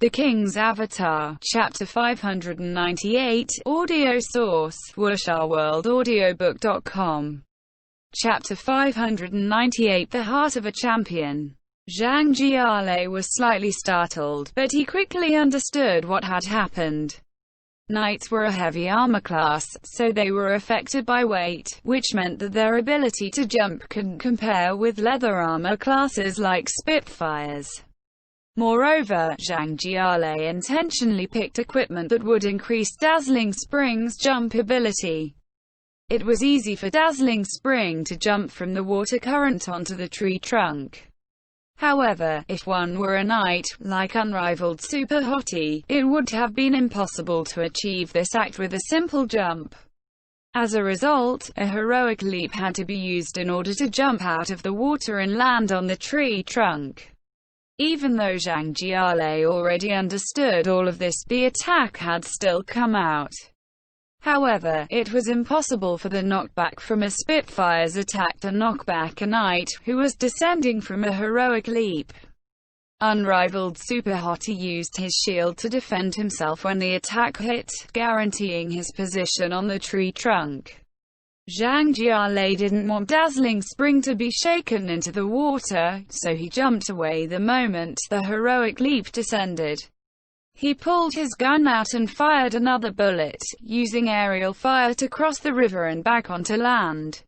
The King's Avatar, Chapter 598, audio source, wuxia-world-audiobook.com. Chapter 598, The Heart of a Champion. Zhang Jiale was slightly startled, but he quickly understood what had happened. Knights were a heavy armor class, so they were affected by weight, which meant that their ability to jump couldn't compare with leather armor classes like Spitfires. Moreover, Zhang Jiale intentionally picked equipment that would increase Dazzling Spring's jump ability. It was easy for Dazzling Spring to jump from the water current onto the tree trunk. However, if one were a knight, like Unrivaled Super Hottie, it would have been impossible to achieve this act with a simple jump. As a result, a heroic leap had to be used in order to jump out of the water and land on the tree trunk. Even though Zhang Jiale already understood all of this, the attack had still come out. However, it was impossible for the knockback from a Spitfire's attack to knock back a knight who was descending from a heroic leap. Unrivaled Super Hottie used his shield to defend himself when the attack hit, guaranteeing his position on the tree trunk. Zhang Jiale didn't want Dazzling Spring to be shaken into the water, so he jumped away the moment the heroic leap descended. He pulled his gun out and fired another bullet, using aerial fire to cross the river and back onto land.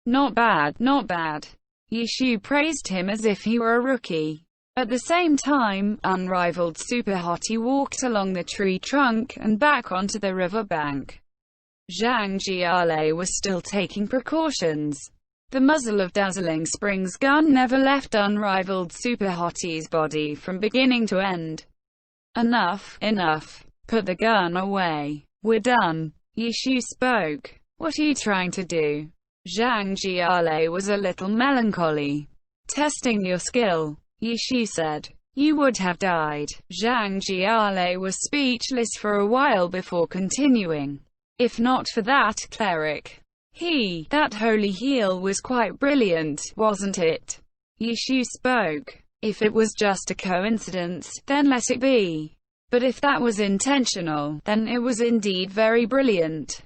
Not bad, not bad. Yishu praised him as if he were a rookie. At the same time, Unrivaled Super Hottie walked along the tree trunk and back onto the river bank. Zhang Jiale was still taking precautions. The muzzle of Dazzling Spring's gun never left Unrivaled Super Hottie's body from beginning to end. Enough, enough. Put the gun away. We're done. Yishu spoke. What are you trying to do? Zhang Jiale was a little melancholy. Testing your skill, Yishu said. You would have died. Zhang Jiale was speechless for a while before continuing. If not for that cleric. That holy heal was quite brilliant, wasn't it? Yishu spoke. If it was just a coincidence, then let it be. But if that was intentional, then it was indeed very brilliant.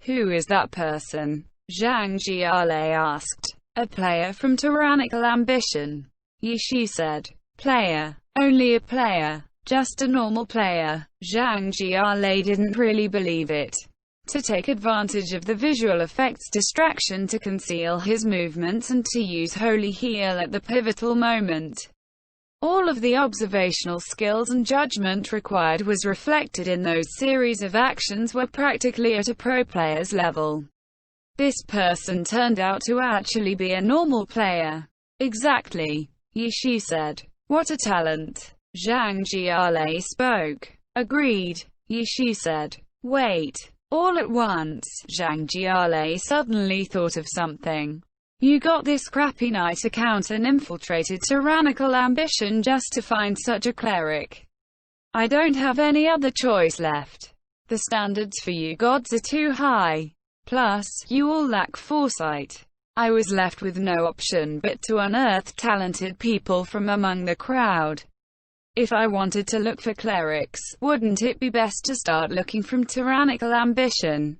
Who is that person? Zhang Jiale asked. A player from Tyrannical Ambition. Yishu said. Player. Only a player. Just a normal player. Zhang Jiale didn't really believe it. To take advantage of the visual effects distraction to conceal his movements and to use Holy Heal at the pivotal moment. All of the observational skills and judgment required was reflected in those series of actions were practically at a pro player's level. This person turned out to actually be a normal player. Exactly. Yishu said. What a talent. Zhang Jiale spoke. Agreed. Yishu said. Wait. All at once, Zhang Jiale suddenly thought of something. You got this crappy knight account and infiltrated Tyrannical Ambition just to find such a cleric. I don't have any other choice left. The standards for you gods are too high. Plus, you all lack foresight. I was left with no option but to unearth talented people from among the crowd. If I wanted to look for clerics, wouldn't it be best to start looking from Tyrannical Ambition?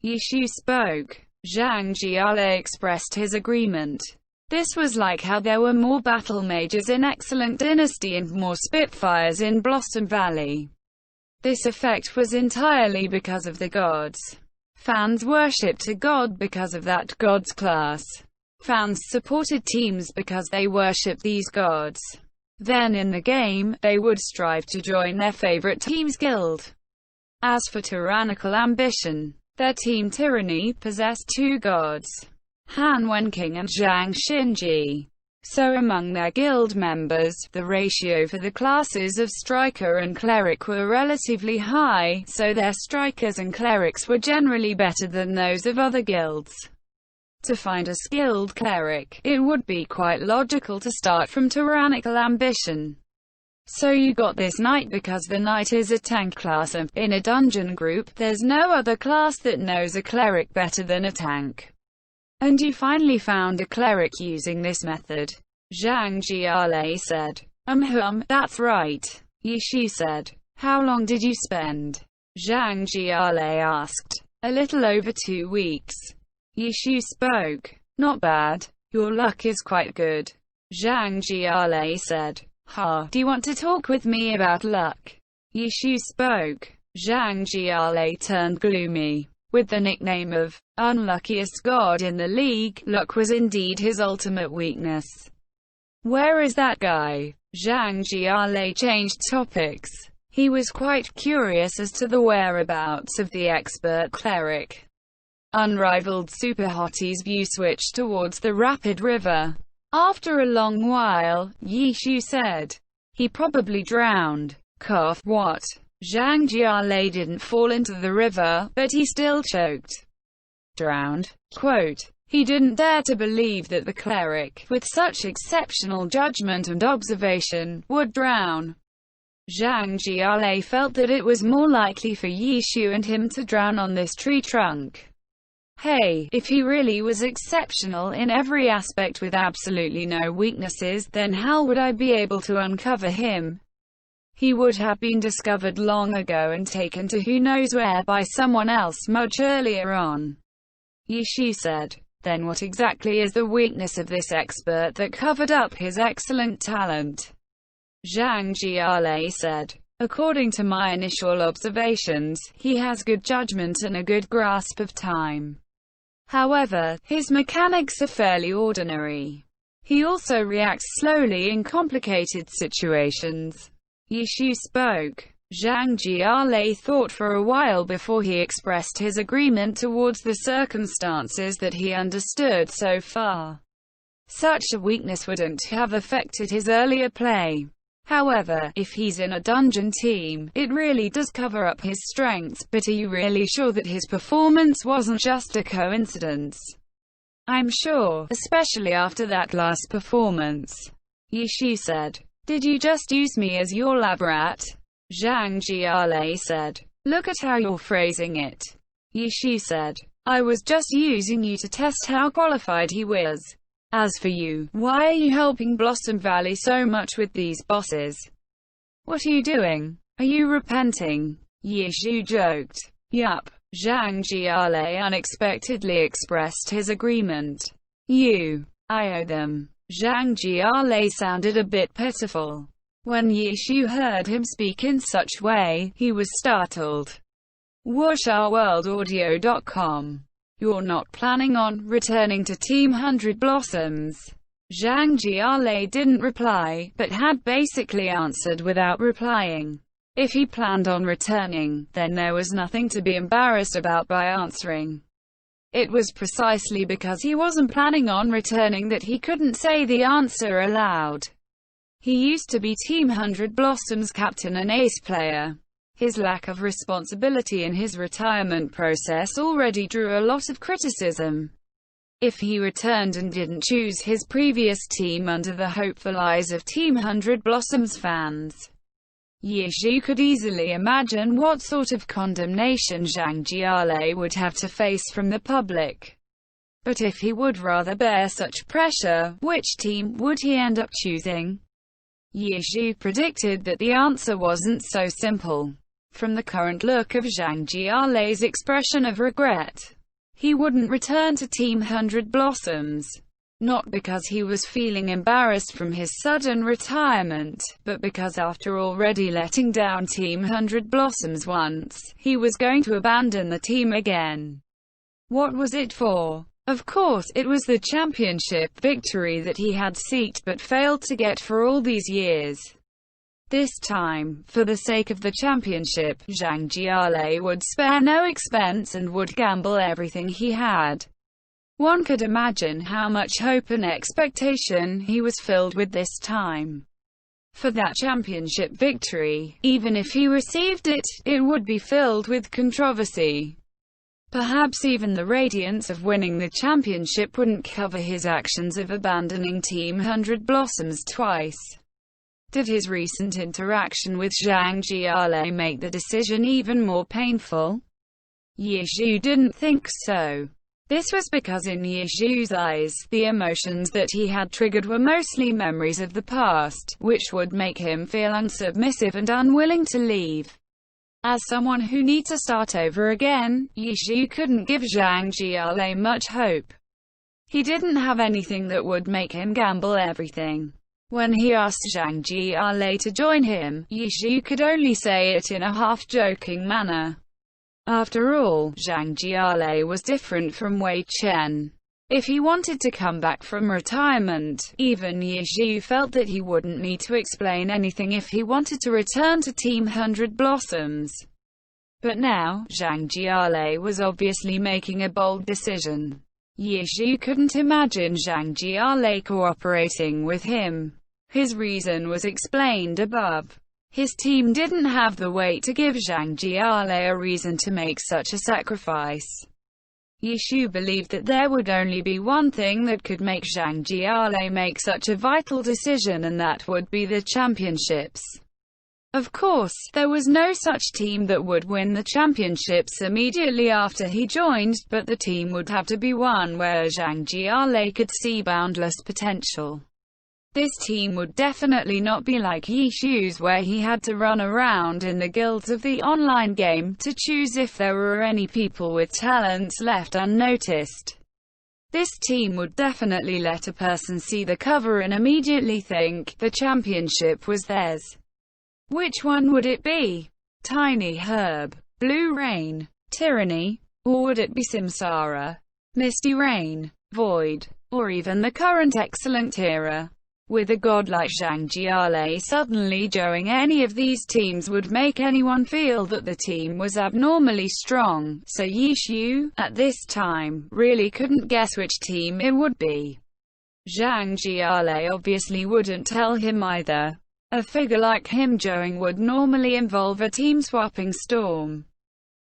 Yishu spoke. Zhang Jiale expressed his agreement. This was like how there were more battle mages in Excellent Dynasty and more Spitfires in Blossom Valley. This effect was entirely because of the gods. Fans worshipped a god because of that god's class. Fans supported teams because they worshipped these gods. Then in the game, they would strive to join their favorite team's guild. As for Tyrannical Ambition, their team Tyranny possessed two gods, Han Wenqing and Zhang Xinji. So among their guild members, the ratio for the classes of Striker and Cleric were relatively high, so their Strikers and Clerics were generally better than those of other guilds. To find a skilled cleric, it would be quite logical to start from Tyrannical Ambition. So you got this knight because the knight is a tank class and, in a dungeon group, there's no other class that knows a cleric better than a tank. And you finally found a cleric using this method. Zhang Jiale said. That's right. Ye Xiu said. How long did you spend? Zhang Jiale asked. A little over 2 weeks. Ye Xiu spoke. Not bad. Your luck is quite good. Zhang Jiale said. Ha, do you want to talk with me about luck? Ye Xiu spoke. Zhang Jiale turned gloomy. With the nickname of unluckiest god in the league, luck was indeed his ultimate weakness. Where is that guy? Zhang Jiale changed topics. He was quite curious as to the whereabouts of the expert cleric. Unrivaled Super Hottie's view switched towards the rapid river. After a long while, Ye Xiu said. He probably drowned. Cough. What? Zhang Jiale didn't fall into the river, but he still choked. Drowned? Quote. He didn't dare to believe that the cleric, with such exceptional judgment and observation, would drown. Zhang Jiale felt that it was more likely for Ye Xiu and him to drown on this tree trunk. Hey, if he really was exceptional in every aspect with absolutely no weaknesses, then how would I be able to uncover him? He would have been discovered long ago and taken to who knows where by someone else much earlier on. Ye Xiu said. Then what exactly is the weakness of this expert that covered up his excellent talent? Zhang Jiale said. According to my initial observations, he has good judgment and a good grasp of time. However, his mechanics are fairly ordinary. He also reacts slowly in complicated situations. Ye Xiu spoke. Zhang Jiale thought for a while before he expressed his agreement towards the circumstances that he understood so far. Such a weakness wouldn't have affected his earlier play. However, if he's in a dungeon team, it really does cover up his strengths, but are you really sure that his performance wasn't just a coincidence? I'm sure, especially after that last performance. Ye Xiu said. Did you just use me as your lab rat? Zhang Jiale said. Look at how you're phrasing it. Ye Xiu said. I was just using you to test how qualified he was. As for you, why are you helping Blossom Valley so much with these bosses? What are you doing? Are you repenting? Ye Xiu joked. Yup. Zhang Jiale unexpectedly expressed his agreement. I owe them. Zhang Jiale sounded a bit pitiful. When Ye Xiu heard him speak in such way, he was startled. WuxRWorldAudio.com. You're not planning on returning to Team 100 Blossoms? Zhang Jiale didn't reply, but had basically answered without replying. If he planned on returning, then there was nothing to be embarrassed about by answering. It was precisely because he wasn't planning on returning that he couldn't say the answer aloud. He used to be Team 100 Blossoms captain and ace player. His lack of responsibility in his retirement process already drew a lot of criticism. If he returned and didn't choose his previous team under the hopeful eyes of Team 100 Blossoms fans, Ye Xiu could easily imagine what sort of condemnation Zhang Jiale would have to face from the public. But if he would rather bear such pressure, which team would he end up choosing? Ye Xiu predicted that the answer wasn't so simple. From the current look of Zhang Jiale's expression of regret, he wouldn't return to Team 100 Blossoms. Not because he was feeling embarrassed from his sudden retirement, but because after already letting down Team 100 Blossoms once, he was going to abandon the team again. What was it for? Of course, it was the championship victory that he had sought but failed to get for all these years. This time, for the sake of the championship, Zhang Jiale would spare no expense and would gamble everything he had. One could imagine how much hope and expectation he was filled with this time. For that championship victory, even if he received it, it would be filled with controversy. Perhaps even the radiance of winning the championship wouldn't cover his actions of abandoning Team 100 Blossoms twice. Did his recent interaction with Zhang Jiale make the decision even more painful? Ye Xiu didn't think so. This was because in Yi Xu's eyes, the emotions that he had triggered were mostly memories of the past, which would make him feel unsubmissive and unwilling to leave. As someone who needs to start over again, Yi Xu couldn't give Zhang Jialei much hope. He didn't have anything that would make him gamble everything. When he asked Zhang Jialei to join him, Yi Xu could only say it in a half-joking manner. After all, Zhang Jialei was different from Wei Chen. If he wanted to come back from retirement, even Yi Xu felt that he wouldn't need to explain anything if he wanted to return to Team 100 Blossoms. But now, Zhang Jialei was obviously making a bold decision. Yi Xu couldn't imagine Zhang Jialei cooperating with him. His reason was explained above. His team didn't have the weight to give Zhang Jialei a reason to make such a sacrifice. Yi Xu believed that there would only be one thing that could make Zhang Jialei make such a vital decision, and that would be the championships. Of course, there was no such team that would win the championships immediately after he joined, but the team would have to be one where Zhang Jialei could see boundless potential. This team would definitely not be like Yi Xu's, where he had to run around in the guilds of the online game to choose if there were any people with talents left unnoticed. This team would definitely let a person see the cover and immediately think the championship was theirs. Which one would it be? Tiny Herb, Blue Rain, Tyranny? Or would it be Samsara, Misty Rain, Void, or even the current Excellent Era? With a god like Zhang Jialei suddenly joining any of these teams would make anyone feel that the team was abnormally strong, so Yi Xu, at this time, really couldn't guess which team it would be. Zhang Jialei obviously wouldn't tell him either. A figure like him joining would normally involve a team-swapping storm.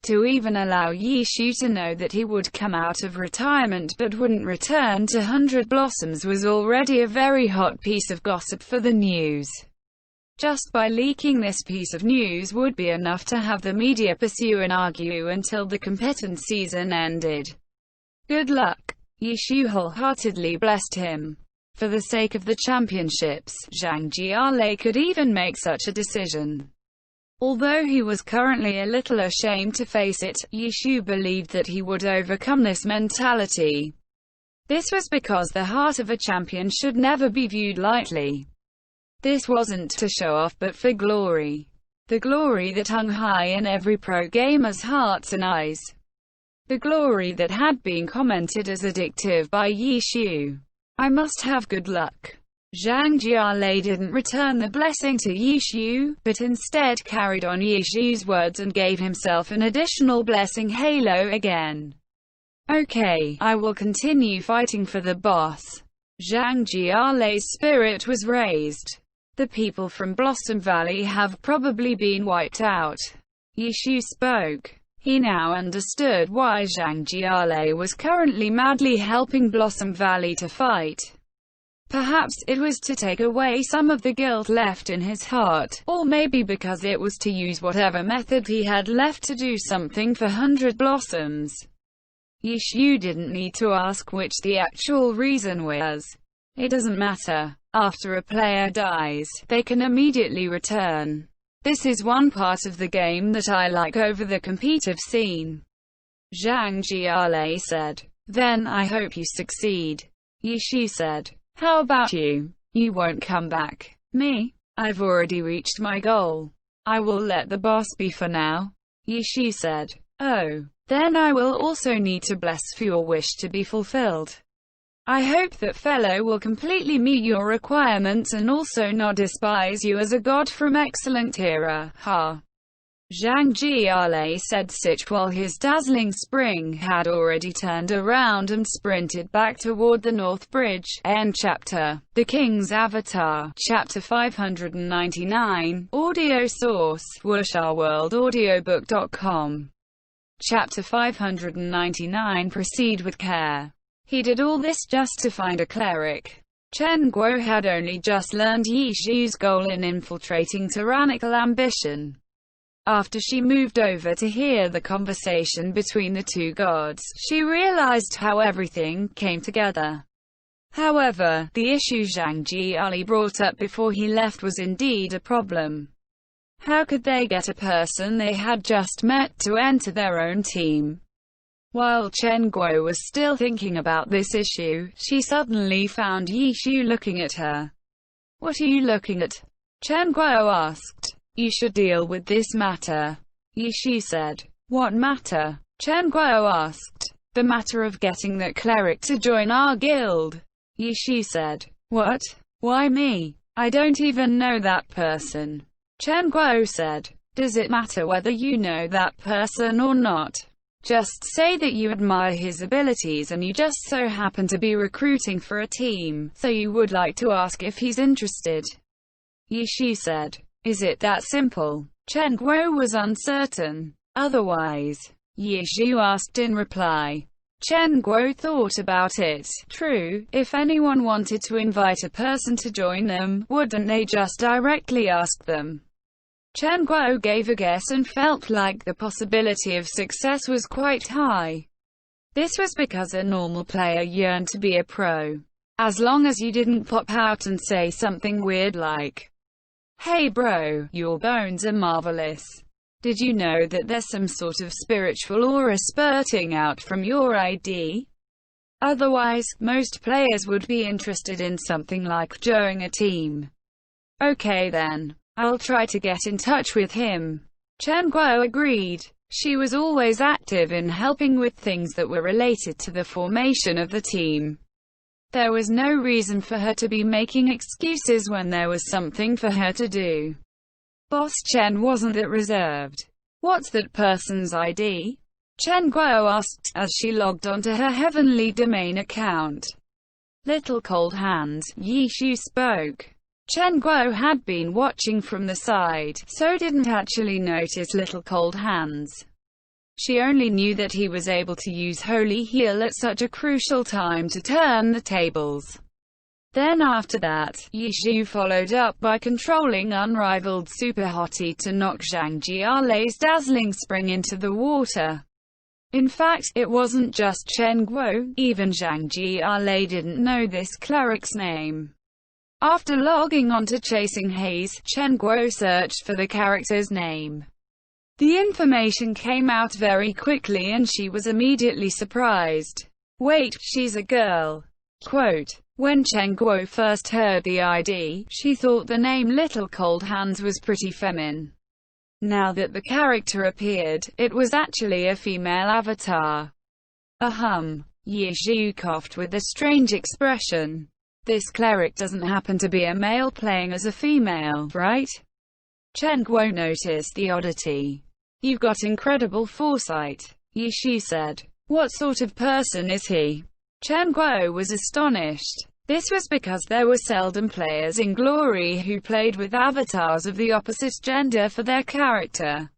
To even allow Yi Xu to know that he would come out of retirement but wouldn't return to 100 Blossoms was already a very hot piece of gossip for the news. Just by leaking this piece of news would be enough to have the media pursue and argue until the competition season ended. Good luck. Yi Xu wholeheartedly blessed him. For the sake of the championships, Zhang Jialei could even make such a decision. Although he was currently a little ashamed to face it, Yi Xu believed that he would overcome this mentality. This was because the heart of a champion should never be viewed lightly. This wasn't to show off but for glory. The glory that hung high in every pro gamer's hearts and eyes. The glory that had been commented as addictive by Yi Xu. I must have good luck. Zhang Jialei didn't return the blessing to Yi Xu, but instead carried on Yi Xu's words and gave himself an additional blessing. Halo again. Okay, I will continue fighting for the boss. Zhang Jialei's spirit was raised. The people from Blossom Valley have probably been wiped out. Yi Xu spoke. He now understood why Zhang Jialei was currently madly helping Blossom Valley to fight. Perhaps it was to take away some of the guilt left in his heart, or maybe because it was to use whatever method he had left to do something for 100 Blossoms. Yi Xu didn't need to ask which the actual reason was. It doesn't matter. After a player dies, they can immediately return. This is one part of the game that I like over the competitive scene. Zhang Jialei said. Then I hope you succeed. Yi Xu said. How about you? You won't come back. Me? I've already reached my goal. I will let the boss be for now. Yi Xu said. Oh, then I will also need to bless for your wish to be fulfilled. I hope that fellow will completely meet your requirements and also not despise you as a god from Excellent Era. Ha! Zhang Jialei said such while his dazzling spring had already turned around and sprinted back toward the North Bridge. End chapter. The King's Avatar. Chapter 599. Audio source. WuxaWorldAudiobook.com. Chapter 599. Proceed with care. He did all this just to find a cleric. Chen Guo had only just learned Yi Xu's goal in infiltrating tyrannical ambition. After she moved over to hear the conversation between the two gods, she realized how everything came together. However, the issue Zhang Jiali brought up before he left was indeed a problem. How could they get a person they had just met to enter their own team? While Chen Guo was still thinking about this issue, she suddenly found Yi Shu looking at her. "What are you looking at?" Chen Guo asked. "You should deal with this matter," Yi Shu said. "What matter?" Chen Guo asked. "The matter of getting that cleric to join our guild," Yi Shu said. "What? Why me? I don't even know that person," Chen Guo said. "Does it matter whether you know that person or not? Just say that you admire his abilities and you just so happen to be recruiting for a team, so you would like to ask if he's interested," Yi Shu said. "Is it that simple?" Chen Guo was uncertain. "Otherwise?" Yi Shu asked in reply. Chen Guo thought about it. True, if anyone wanted to invite a person to join them, wouldn't they just directly ask them? Chen Guo gave a guess and felt like the possibility of success was quite high. This was because a normal player yearned to be a pro. As long as you didn't pop out and say something weird like, "Hey bro, your bones are marvelous. Did you know that there's some sort of spiritual aura spurting out from your ID?" Otherwise, most players would be interested in something like joining a team. "Okay then. I'll try to get in touch with him." Chen Guo agreed. She was always active in helping with things that were related to the formation of the team. There was no reason for her to be making excuses when there was something for her to do. Boss Chen wasn't that reserved. "What's that person's ID?" Chen Guo asked, as she logged onto her Heavenly Domain account. "Little Cold Hands," Yi Shu spoke. Chen Guo had been watching from the side, so didn't actually notice Little Cold Hands. She only knew that he was able to use Holy Heal at such a crucial time to turn the tables. Then after that, Yi Shu followed up by controlling Unrivaled Super Hottie to knock Zhang Jiale's Dazzling Spring into the water. In fact, it wasn't just Chen Guo, even Zhang Jiale didn't know this cleric's name. After logging on to Chasing Haze, Chen Guo searched for the character's name. The information came out very quickly and she was immediately surprised. "Wait, she's a girl." Quote, when Chen Guo first heard the ID, she thought the name Little Cold Hands was pretty feminine. Now that the character appeared, it was actually a female avatar. Yi Shu coughed with a strange expression. "This cleric doesn't happen to be a male playing as a female, right?" Chen Guo noticed the oddity. "You've got incredible foresight," Yi Shu said. "What sort of person is he?" Chen Guo was astonished. This was because there were seldom players in Glory who played with avatars of the opposite gender for their character.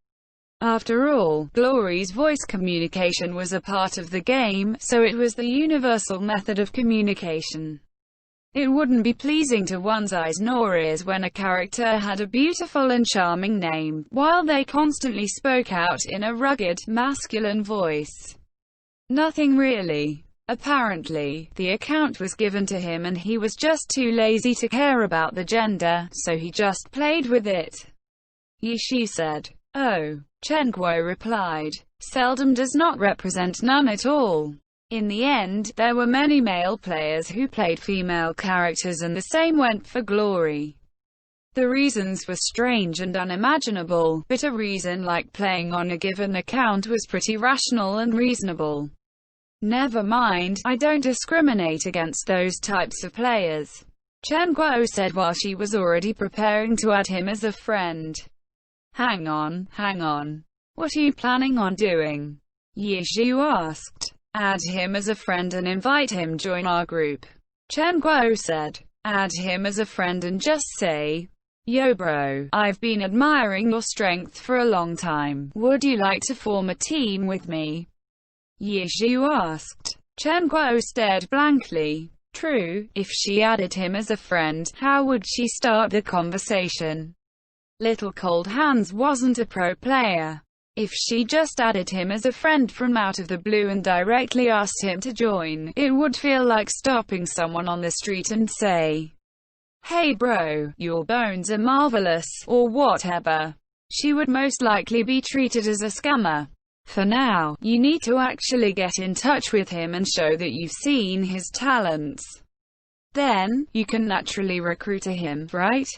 After all, Glory's voice communication was a part of the game, so it was the universal method of communication. It wouldn't be pleasing to one's eyes nor ears when a character had a beautiful and charming name, while they constantly spoke out in a rugged, masculine voice. Nothing really. Apparently, the account was given to him and he was just too lazy to care about the gender, so he just played with it. Yi Shu said. "Oh," Chen Guo replied. "Seldom does not represent none at all." In the end, there were many male players who played female characters and the same went for Glory. The reasons were strange and unimaginable, but a reason like playing on a given account was pretty rational and reasonable. "Never mind, I don't discriminate against those types of players," Chen Guo said while she was already preparing to add him as a friend. Hang on. What are you planning on doing?" Yi Shu asked. "Add him as a friend and invite him join our group," Chen Guo said. "Add him as a friend and just say, 'Yo bro, I've been admiring your strength for a long time. Would you like to form a team with me?'" Yi Shu asked. Chen Guo stared blankly. True, if she added him as a friend, how would she start the conversation? Little Cold Hands wasn't a pro player. If she just added him as a friend from out of the blue and directly asked him to join, it would feel like stopping someone on the street and say, "Hey bro, your bones are marvelous," or whatever. She would most likely be treated as a scammer. For now, you need to actually get in touch with him and show that you've seen his talents. Then, you can naturally recruit him, right?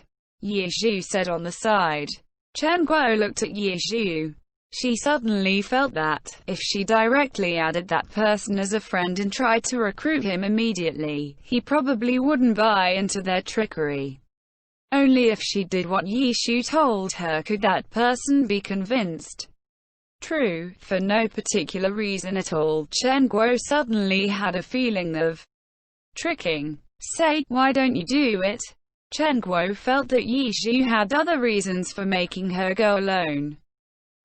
Ye Zhu said on the side. Chen Guo looked at Ye Zhu. She suddenly felt that, if she directly added that person as a friend and tried to recruit him immediately, he probably wouldn't buy into their trickery. Only if she did what Ye Zhu told her could that person be convinced. True, for no particular reason at all, Chen Guo suddenly had a feeling of tricking. Say, why don't you do it? Chen Guo felt that Ye Zhu had other reasons for making her go alone.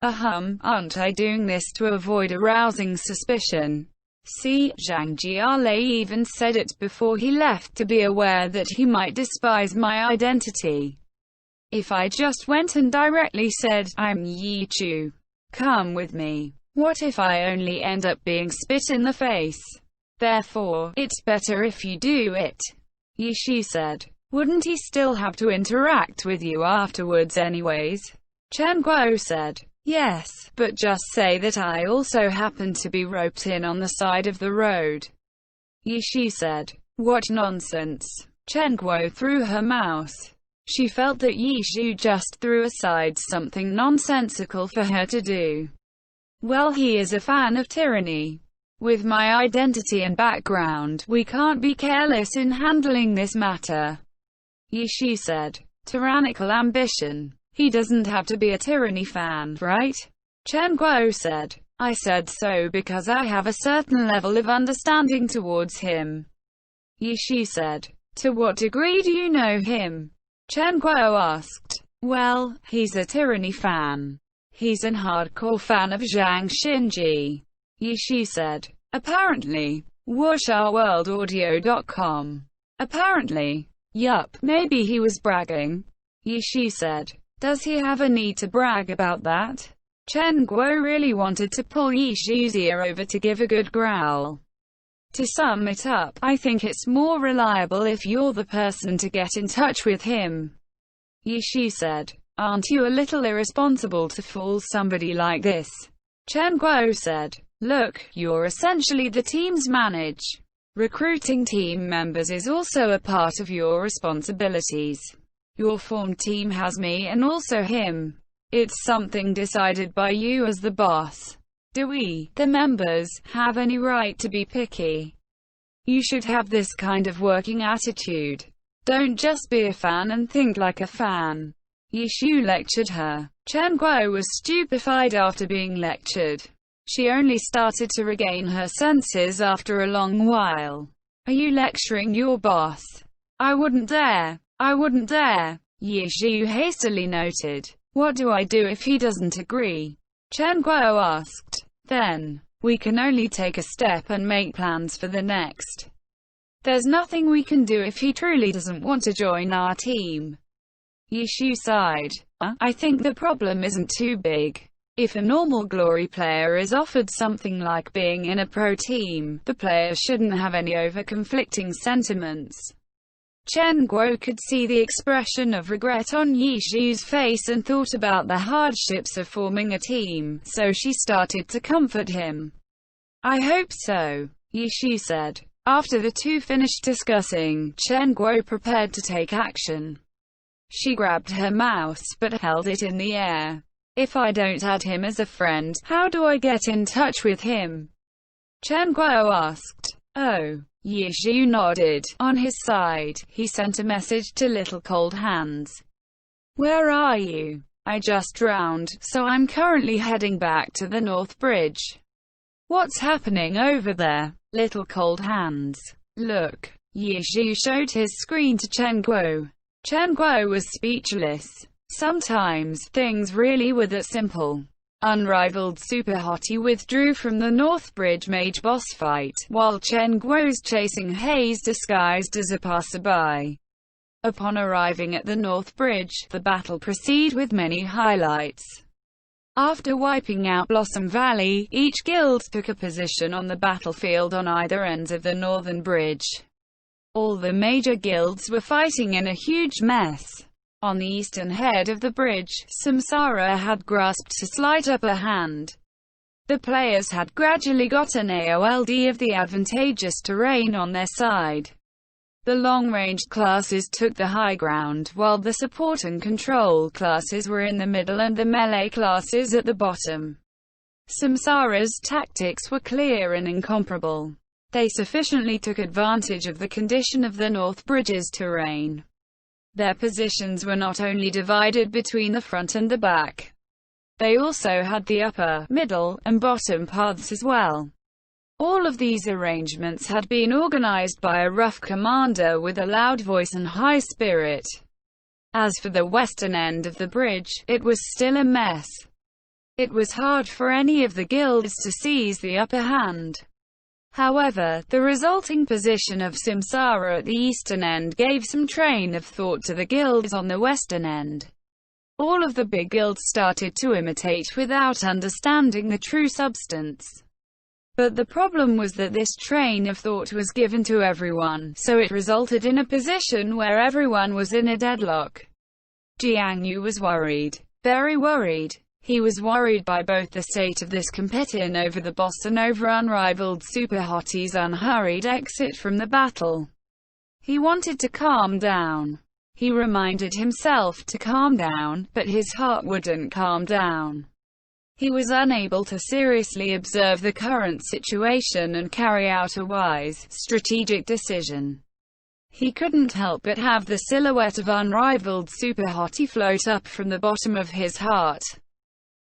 Aren't I doing this to avoid arousing suspicion? See, Zhang Jiale even said it before he left to be aware that he might despise my identity. If I just went and directly said, "I'm Ye Zhu. Come with me." What if I only end up being spit in the face? Therefore, it's better if you do it, Ye Zhu said. Wouldn't he still have to interact with you afterwards anyways? Chen Guo said. Yes, but just say that I also happened to be roped in on the side of the road, Ye Zhu said. What nonsense. Chen Guo threw her mouse. She felt that Ye Zhu just threw aside something nonsensical for her to do. Well, he is a fan of tyranny. With my identity and background, we can't be careless in handling this matter, Ye Zhu said. Tyrannical ambition. He doesn't have to be a tyranny fan, right? Chen Guo said. I said so because I have a certain level of understanding towards him, Ye Zhu said. To what degree do you know him? Chen Guo asked. Well, he's a tyranny fan. He's an hardcore fan of Zhang Xinji, Ye Zhu said. Apparently. Wuxia Apparently. Yup, maybe he was bragging, Ye Zhu said. Does he have a need to brag about that? Chen Guo really wanted to pull Ye Zhu's ear over to give a good growl. To sum it up, I think it's more reliable if you're the person to get in touch with him, Ye Zhu said. Aren't you a little irresponsible to fool somebody like this? Chen Guo said. Look, you're essentially the team's manager. Recruiting team members is also a part of your responsibilities. Your formed team has me and also him. It's something decided by you as the boss. Do we, the members, have any right to be picky? You should have this kind of working attitude. Don't just be a fan and think like a fan. Ye Zhu lectured her. Chen Guo was stupefied after being lectured. She only started to regain her senses after a long while. Are you lecturing your boss? I wouldn't dare. I wouldn't dare, Ye Zhu hastily noted. What do I do if he doesn't agree? Chen Guo asked. Then, we can only take a step and make plans for the next. There's nothing we can do if he truly doesn't want to join our team. Ye Zhu sighed. I think the problem isn't too big. If a normal Glory player is offered something like being in a pro team, the player shouldn't have any over-conflicting sentiments. Chen Guo could see the expression of regret on Ye Zhu's face and thought about the hardships of forming a team, so she started to comfort him. I hope so, Ye Zhu said. After the two finished discussing, Chen Guo prepared to take action. She grabbed her mouse but held it in the air. If I don't add him as a friend, how do I get in touch with him? Chen Guo asked. Oh. Ye Zhu nodded. On his side, he sent a message to Little Cold Hands. Where are you? I just drowned, so I'm currently heading back to the North Bridge. What's happening over there? Little Cold Hands. Look. Ye Zhu showed his screen to Chen Guo. Chen Guo was speechless. Sometimes, things really were that simple. Unrivaled Super Hottie withdrew from the North Bridge mage boss fight, while Chen Guo's chasing Haze disguised as a passerby. Upon arriving at the North Bridge, the battle proceeded with many highlights. After wiping out Blossom Valley, each guild took a position on the battlefield on either ends of the northern bridge. All the major guilds were fighting in a huge mess. On the eastern head of the bridge, Samsara had grasped a slight upper hand. The players had gradually gotten AOLD of the advantageous terrain on their side. The long-ranged classes took the high ground, while the support and control classes were in the middle and the melee classes at the bottom. Samsara's tactics were clear and incomparable. They sufficiently took advantage of the condition of the North Bridge's terrain. Their positions were not only divided between the front and the back. They also had the upper, middle, and bottom paths as well. All of these arrangements had been organized by a rough commander with a loud voice and high spirit. As for the western end of the bridge, it was still a mess. It was hard for any of the guilds to seize the upper hand. However, the resulting position of Samsara at the eastern end gave some train of thought to the guilds on the western end. All of the big guilds started to imitate without understanding the true substance. But the problem was that this train of thought was given to everyone, so it resulted in a position where everyone was in a deadlock. Jiang Yu was worried. Very worried. He was worried by both the state of this competition over the boss and over Unrivaled Super Hottie's unhurried exit from the battle. He wanted to calm down. He reminded himself to calm down, but his heart wouldn't calm down. He was unable to seriously observe the current situation and carry out a wise, strategic decision. He couldn't help but have the silhouette of Unrivaled Super Hottie float up from the bottom of his heart.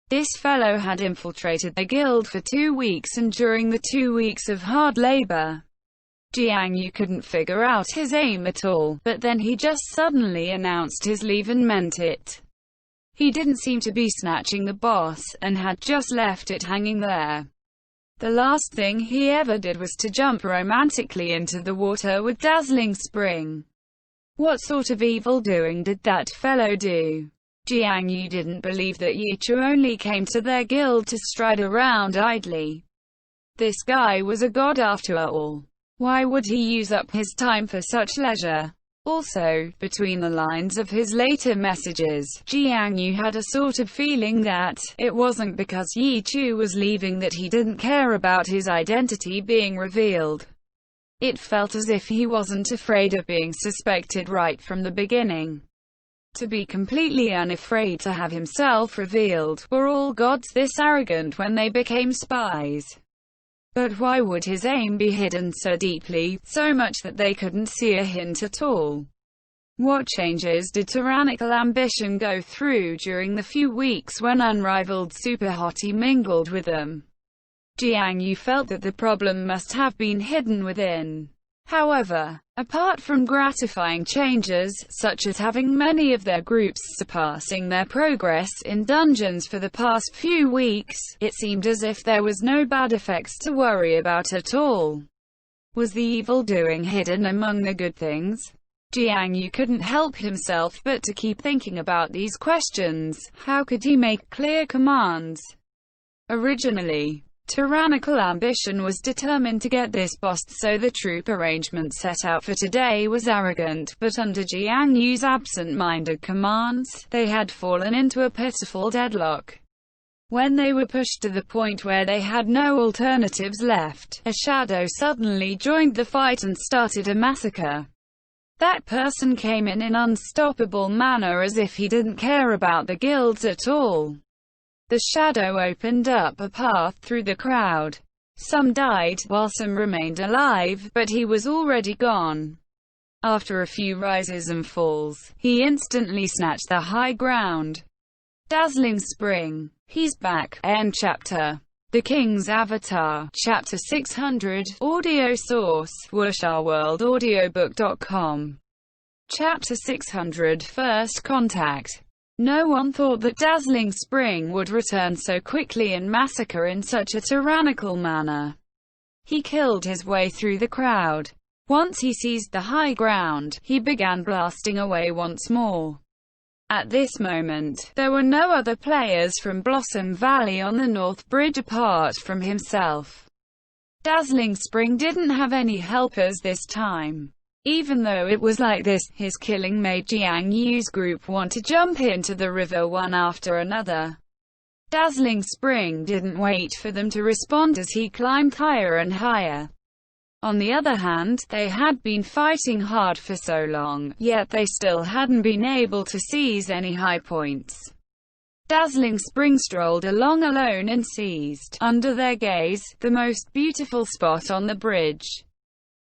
This fellow had infiltrated the guild for 2 weeks, and during the 2 weeks of hard labor, Jiang Yu couldn't figure out his aim at all, but then he just suddenly announced his leave and meant it. He didn't seem to be snatching the boss, and had just left it hanging there. The last thing he ever did was to jump romantically into the water with Dazzling Spring. What sort of evil doing did that fellow do? Jiang Yu didn't believe that Yichu only came to their guild to stride around idly. This guy was a god after all. Why would he use up his time for such leisure? Also, between the lines of his later messages, Jiang Yu had a sort of feeling that it wasn't because Yichu was leaving that he didn't care about his identity being revealed. It felt as if he wasn't afraid of being suspected right from the beginning. To be completely unafraid to have himself revealed. Were all gods this arrogant when they became spies? But why would his aim be hidden so deeply, so much that they couldn't see a hint at all? What changes did tyrannical ambition go through during the few weeks when Unrivaled Super Hottie mingled with them? Jiang Yu felt that the problem must have been hidden within. However, apart from gratifying changes, such as having many of their groups surpassing their progress in dungeons for the past few weeks, it seemed as if there was no bad effects to worry about at all. Was the evil doing hidden among the good things? Jiang Yu couldn't help himself but to keep thinking about these questions. How could he make clear commands? Originally, tyrannical ambition was determined to get this boss, so the troop arrangement set out for today was arrogant, but under Jiang Yu's absent-minded commands, they had fallen into a pitiful deadlock. When they were pushed to the point where they had no alternatives left, a shadow suddenly joined the fight and started a massacre. That person came in unstoppable manner, as if he didn't care about the guilds at all. The shadow opened up a path through the crowd. Some died, while some remained alive, but he was already gone. After a few rises and falls, he instantly snatched the high ground. Dazzling Spring. He's back. End chapter. The King's Avatar. Chapter 600. Audio source, WurshaWorldAudiobook.com. Chapter 600. First Contact. No one thought that Dazzling Spring would return so quickly and massacre in such a tyrannical manner. He killed his way through the crowd. Once he seized the high ground, he began blasting away once more. At this moment, there were no other players from Blossom Valley on the North Bridge apart from himself. Dazzling Spring didn't have any helpers this time. Even though it was like this, his killing made Jiang Yu's group want to jump into the river one after another. Dazzling Spring didn't wait for them to respond as he climbed higher and higher. On the other hand, they had been fighting hard for so long, yet they still hadn't been able to seize any high points. Dazzling Spring strolled along alone and seized, under their gaze, the most beautiful spot on the bridge.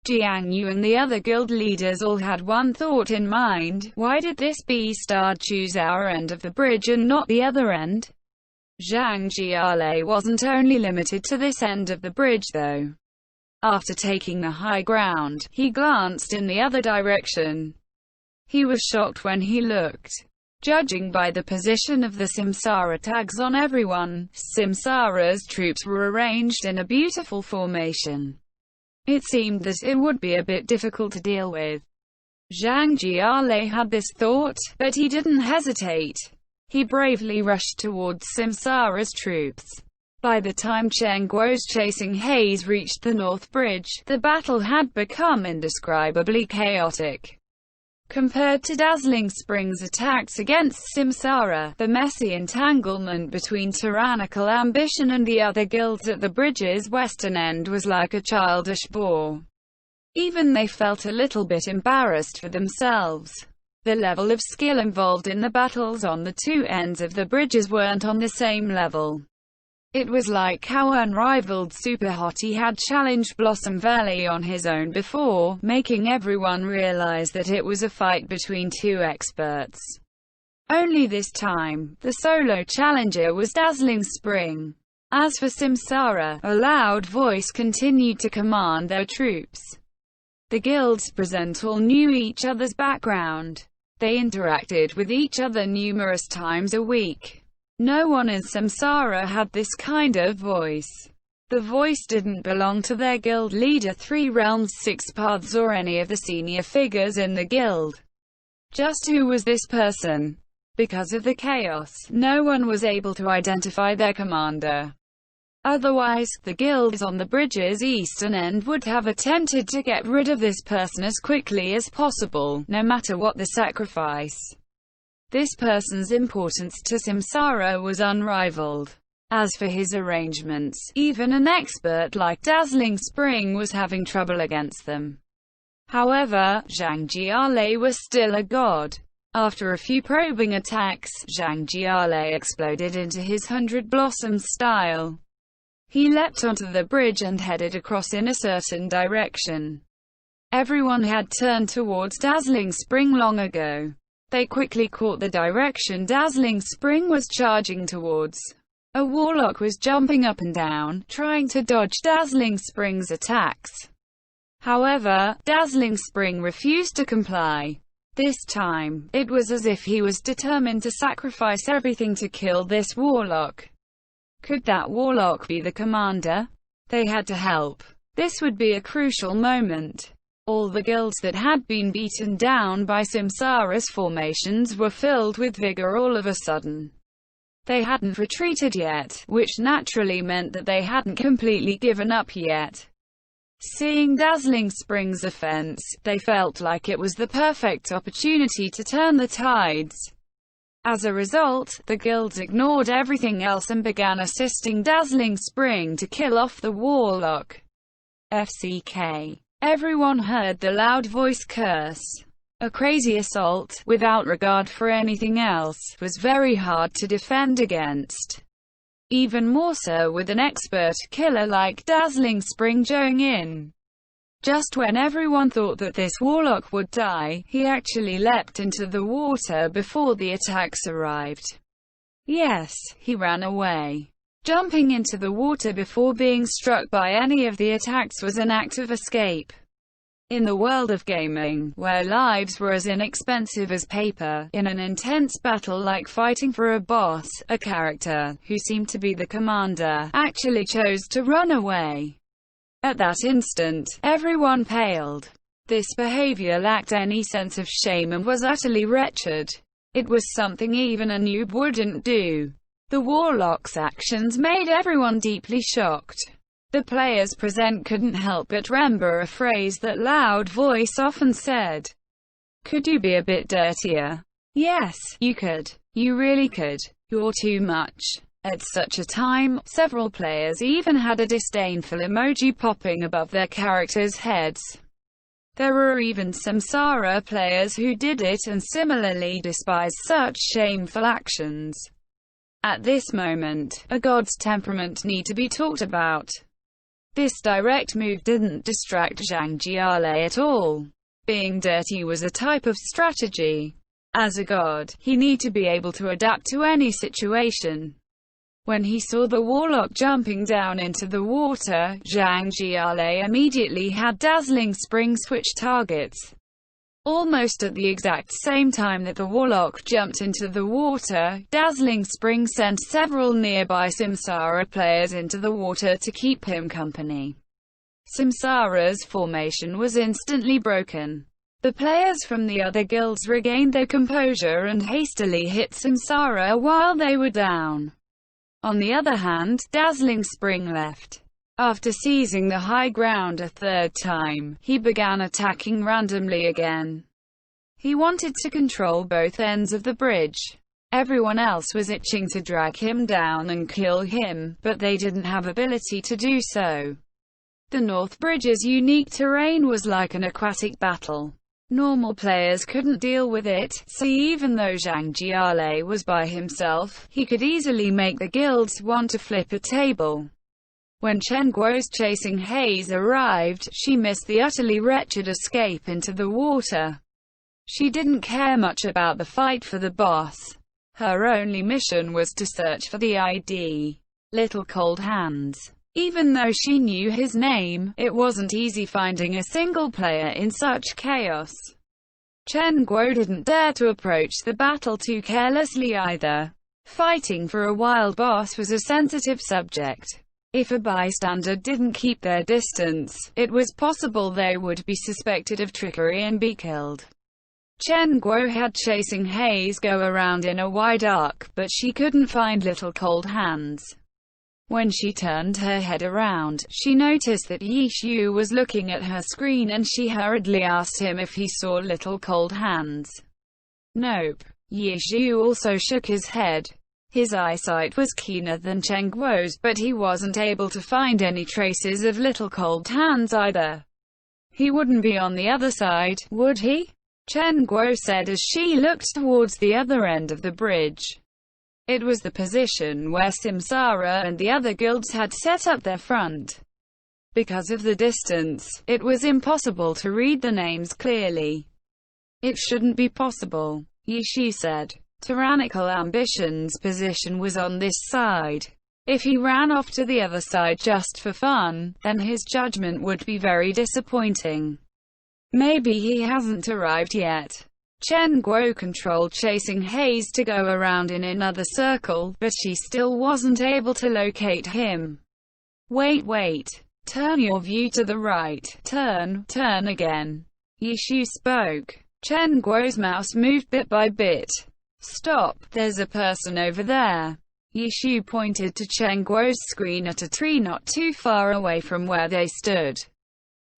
Jiang Yu and the other guild leaders all had one thought in mind: why did this B-star choose our end of the bridge and not the other end? Zhang Jiale wasn't only limited to this end of the bridge though. After taking the high ground, he glanced in the other direction. He was shocked when he looked. Judging by the position of the Samsara tags on everyone, Samsara's troops were arranged in a beautiful formation. It seemed that it would be a bit difficult to deal with. Zhang Jiale had this thought, but he didn't hesitate. He bravely rushed towards Samsara's troops. By the time Cheng Guo's chasing haze reached the North Bridge, the battle had become indescribably chaotic. Compared to Dazzling Spring's attacks against Samsara, the messy entanglement between tyrannical ambition and the other guilds at the bridge's western end was like a childish bore. Even they felt a little bit embarrassed for themselves. The level of skill involved in the battles on the two ends of the bridges weren't on the same level. It was like how unrivaled Super Hottie had challenged Blossom Valley on his own before, making everyone realize that it was a fight between two experts. Only this time, the solo challenger was Dazzling Spring. As for Samsara, a loud voice continued to command their troops. The guilds present all knew each other's background. They interacted with each other numerous times a week. No one in Samsara had this kind of voice. The voice didn't belong to their guild leader, Three Realms, Six Paths, or any of the senior figures in the guild. Just who was this person? Because of the chaos, no one was able to identify their commander. Otherwise, the guilds on the bridge's eastern end would have attempted to get rid of this person as quickly as possible, no matter what the sacrifice. This person's importance to Samsara was unrivaled. As for his arrangements, even an expert like Dazzling Spring was having trouble against them. However, Zhang Jiale was still a god. After a few probing attacks, Zhang Jiale exploded into his 100 Blossoms style. He leapt onto the bridge and headed across in a certain direction. Everyone had turned towards Dazzling Spring long ago. They quickly caught the direction Dazzling Spring was charging towards. A warlock was jumping up and down, trying to dodge Dazzling Spring's attacks. However, Dazzling Spring refused to comply. This time, it was as if he was determined to sacrifice everything to kill this warlock. Could that warlock be the commander? They had to help. This would be a crucial moment. All the guilds that had been beaten down by Samsara's formations were filled with vigor all of a sudden. They hadn't retreated yet, which naturally meant that they hadn't completely given up yet. Seeing Dazzling Spring's offense, they felt like it was the perfect opportunity to turn the tides. As a result, the guilds ignored everything else and began assisting Dazzling Spring to kill off the warlock. FCK. Everyone heard the loud voice curse. A crazy assault, without regard for anything else, was very hard to defend against. Even more so with an expert killer like Dazzling Spring joining in. Just when everyone thought that this warlock would die, he actually leapt into the water before the attacks arrived. Yes, he ran away. Jumping into the water before being struck by any of the attacks was an act of escape. In the world of gaming, where lives were as inexpensive as paper, in an intense battle like fighting for a boss, a character, who seemed to be the commander, actually chose to run away. At that instant, everyone paled. This behavior lacked any sense of shame and was utterly wretched. It was something even a noob wouldn't do. The warlock's actions made everyone deeply shocked. The players present couldn't help but remember a phrase that Loud Voice often said. "Could you be a bit dirtier?" Yes, you could. You really could. You're too much. At such a time, several players even had a disdainful emoji popping above their characters' heads. There were even Samsara players who did it and similarly despised such shameful actions. At this moment, a god's temperament need to be talked about. This direct move didn't distract Zhang Jiale at all. Being dirty was a type of strategy. As a god, he need to be able to adapt to any situation. When he saw the warlock jumping down into the water, Zhang Jiale immediately had Dazzling Spring switch targets. Almost at the exact same time that the warlock jumped into the water, Dazzling Spring sent several nearby Samsara players into the water to keep him company. Samsara's formation was instantly broken. The players from the other guilds regained their composure and hastily hit Samsara while they were down. On the other hand, Dazzling Spring left. After seizing the high ground a third time, he began attacking randomly again. He wanted to control both ends of the bridge. Everyone else was itching to drag him down and kill him, but they didn't have ability to do so. The North Bridge's unique terrain was like an aquatic battle. Normal players couldn't deal with it, so even though Zhang Jiale was by himself, he could easily make the guilds want to flip a table. When Chen Guo's chasing haze arrived, she missed the utterly wretched escape into the water. She didn't care much about the fight for the boss. Her only mission was to search for the ID, Little Cold Hands. Even though she knew his name, it wasn't easy finding a single player in such chaos. Chen Guo didn't dare to approach the battle too carelessly either. Fighting for a wild boss was a sensitive subject. If a bystander didn't keep their distance, it was possible they would be suspected of trickery and be killed. Chen Guo had Chasing Haze go around in a wide arc, but she couldn't find Little Cold Hands. When she turned her head around, she noticed that Yi Xiu was looking at her screen and she hurriedly asked him if he saw Little Cold Hands. Nope. Yi Xiu also shook his head. His eyesight was keener than Chen Guo's, but he wasn't able to find any traces of Little Cold Hands either. He wouldn't be on the other side, would he? Chen Guo said as she looked towards the other end of the bridge. It was the position where Samsara and the other guilds had set up their front. Because of the distance, it was impossible to read the names clearly. It shouldn't be possible, Yi Shi said. Tyrannical Ambition's position was on this side. If he ran off to the other side just for fun, then his judgment would be very disappointing. Maybe he hasn't arrived yet. Chen Guo controlled Chasing Haze to go around in another circle, but she still wasn't able to locate him. Wait. Turn your view to the right. Turn again. Yi Xiu spoke. Chen Guo's mouse moved bit by bit. Stop, there's a person over there. Yi Xiu pointed to Chen Guo's screen at a tree not too far away from where they stood.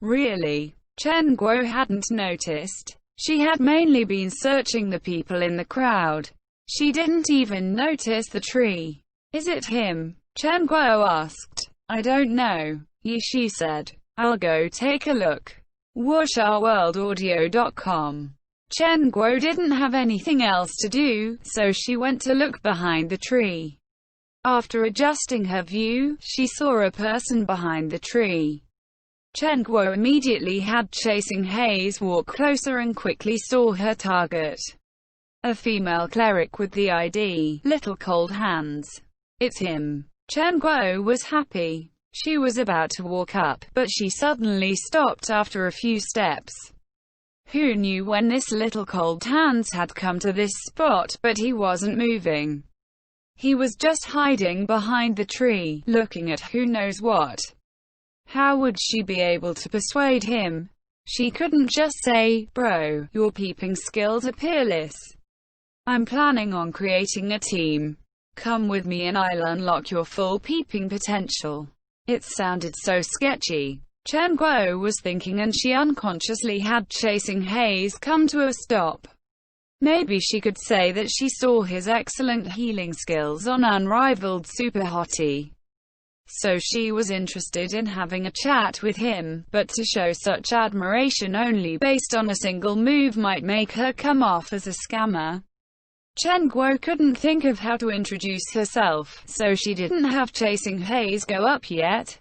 Really? Chen Guo hadn't noticed. She had mainly been searching the people in the crowd. She didn't even notice the tree. Is it him? Chen Guo asked. I don't know, Yi Xiu said. I'll go take a look. Wuxia.com. Chen Guo didn't have anything else to do, so she went to look behind the tree. After adjusting her view, she saw a person behind the tree. Chen Guo immediately had Chasing Haze walk closer and quickly saw her target. A female cleric with the ID, Little Cold Hands. It's him. Chen Guo was happy. She was about to walk up, but she suddenly stopped after a few steps. Who knew when this Little Cold Hands had come to this spot, but he wasn't moving. He was just hiding behind the tree, looking at who knows what. How would she be able to persuade him? She couldn't just say, "Bro, your peeping skills are peerless. I'm planning on creating a team. Come with me and I'll unlock your full peeping potential." It sounded so sketchy. Chen Guo was thinking, and she unconsciously had Chasing Haze come to a stop. Maybe she could say that she saw his excellent healing skills on Unrivaled Super Hottie. So she was interested in having a chat with him, but to show such admiration only based on a single move might make her come off as a scammer. Chen Guo couldn't think of how to introduce herself, so she didn't have Chasing Haze go up yet.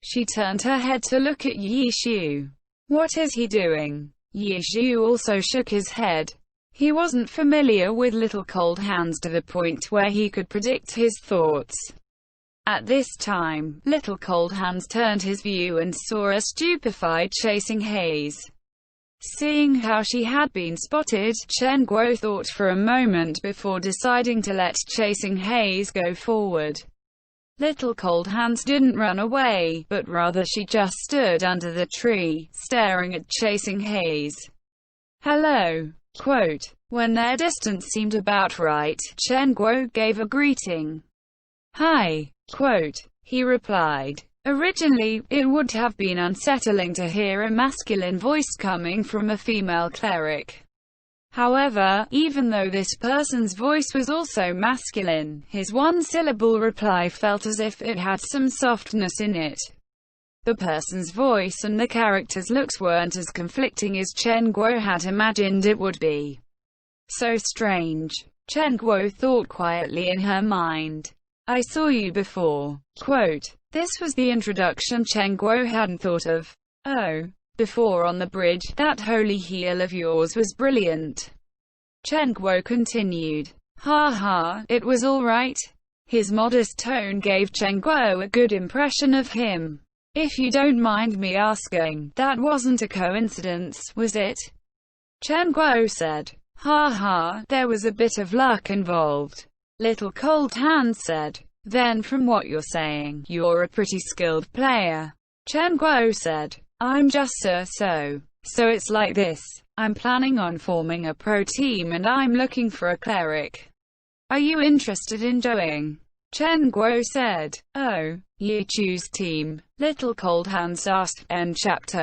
She turned her head to look at Yi Shu. What is he doing? Yi Shu also shook his head. He wasn't familiar with Little Cold Hands to the point where he could predict his thoughts. At this time, Little Cold Hands turned his view and saw a stupefied Chasing Haze. Seeing how she had been spotted, Chen Guo thought for a moment before deciding to let Chasing Haze go forward. Little Cold Hands didn't run away, but rather she just stood under the tree, staring at Chasing Haze. "Hello." Quote. When their distance seemed about right, Chen Guo gave a greeting. "Hi." Quote. He replied. Originally, it would have been unsettling to hear a masculine voice coming from a female cleric. However, even though this person's voice was also masculine, his one-syllable reply felt as if it had some softness in it. The person's voice and the character's looks weren't as conflicting as Chen Guo had imagined it would be. So strange. Chen Guo thought quietly in her mind. "I saw you before." Quote. This was the introduction Chen Guo hadn't thought of. "Oh. Before on the bridge, that holy heal of yours was brilliant." Chen Guo continued. "Ha ha, it was alright." His modest tone gave Chen Guo a good impression of him. "If you don't mind me asking, that wasn't a coincidence, was it?" Chen Guo said. "Ha ha, there was a bit of luck involved." Little Cold Hands said. "Then from what you're saying, you're a pretty skilled player." Chen Guo said. "I'm just so. So it's like this. I'm planning on forming a pro team and I'm looking for a cleric. Are you interested in joining?" Chen Guo said. "Oh, you choose team?" Little Cold Hands asked. End chapter.